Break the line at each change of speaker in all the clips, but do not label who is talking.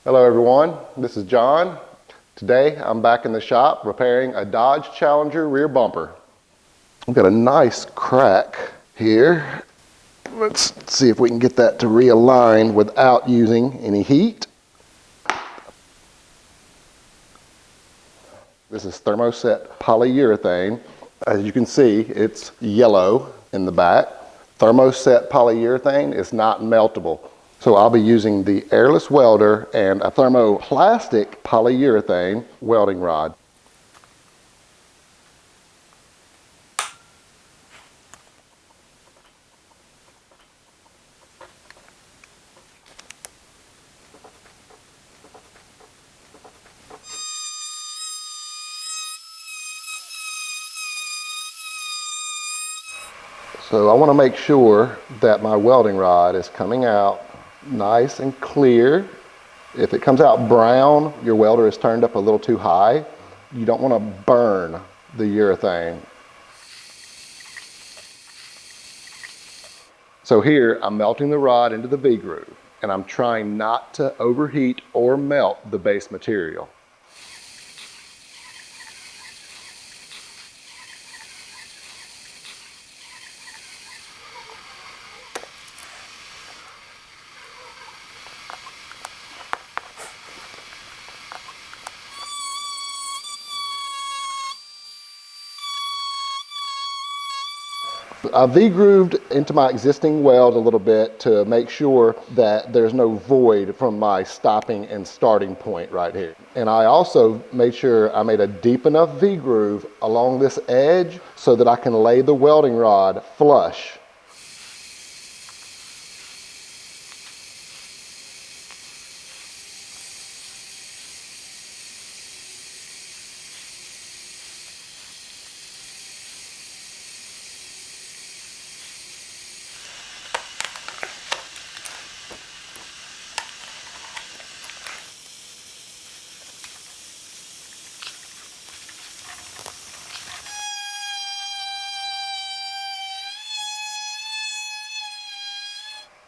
Hello everyone, this is John. Today I'm back in the shop repairing a Dodge Challenger rear bumper. I've got a nice crack here. Let's see if we can get that to realign without using any heat. This is thermoset polyurethane. As you can see, it's yellow in the back. Thermoset polyurethane is not meltable. So I'll be using the airless welder and a thermoplastic polyurethane welding rod. So I want to make sure that my welding rod is coming out nice and clear. If it comes out brown, your welder is turned up a little too high. You don't want to burn the urethane. So here I'm melting the rod into the V-groove, and I'm trying not to overheat or melt the base material. I V-grooved into my existing weld a little bit to make sure that there's no void from my stopping and starting point right here. And I also made sure I made a deep enough V-groove along this edge so that I can lay the welding rod flush.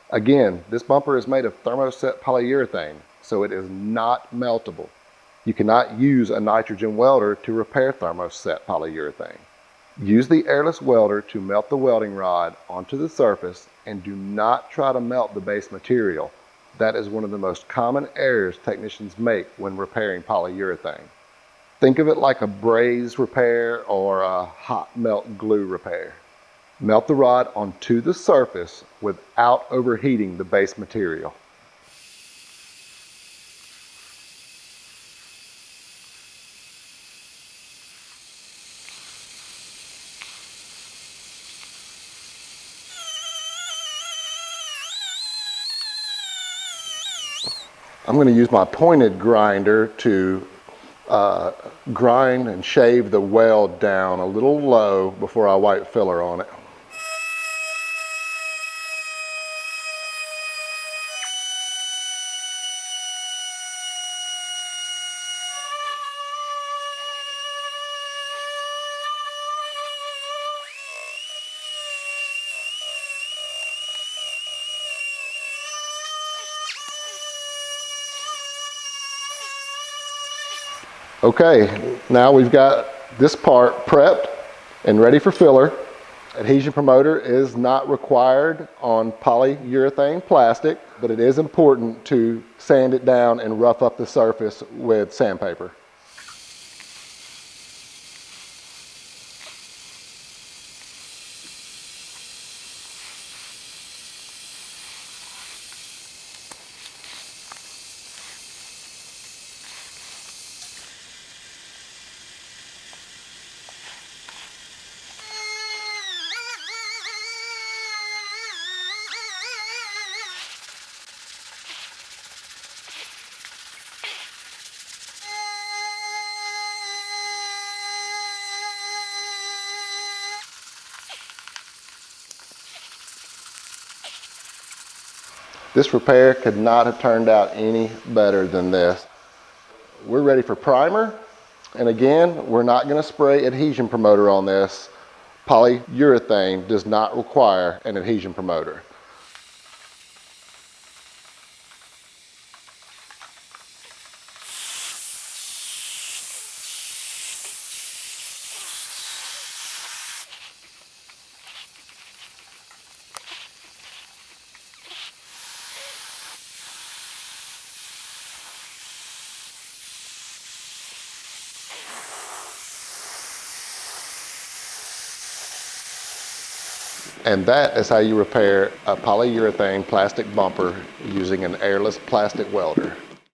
Again, this bumper is made of thermoset polyurethane, so it is not meltable. You cannot use a nitrogen welder to repair thermoset polyurethane. Use the airless welder to melt the welding rod onto the surface, and do not try to melt the base material. That is one of the most common errors technicians make when repairing polyurethane. Think of it like a braze repair or a hot melt glue repair. Melt the rod onto the surface without overheating the base material. I'm going to use my pointed grinder to grind and shave the weld down a little low before I wipe filler on it. Okay, now we've got this part prepped and ready for filler. Adhesion promoter is not required on polyurethane plastic, but it is important to sand it down and rough up the surface with sandpaper. This repair could not have turned out any better than this. We're ready for primer, and again, we're not going to spray adhesion promoter on this. Polyurethane does not require an adhesion promoter. And that is how you repair a polyurethane plastic bumper using an airless plastic welder.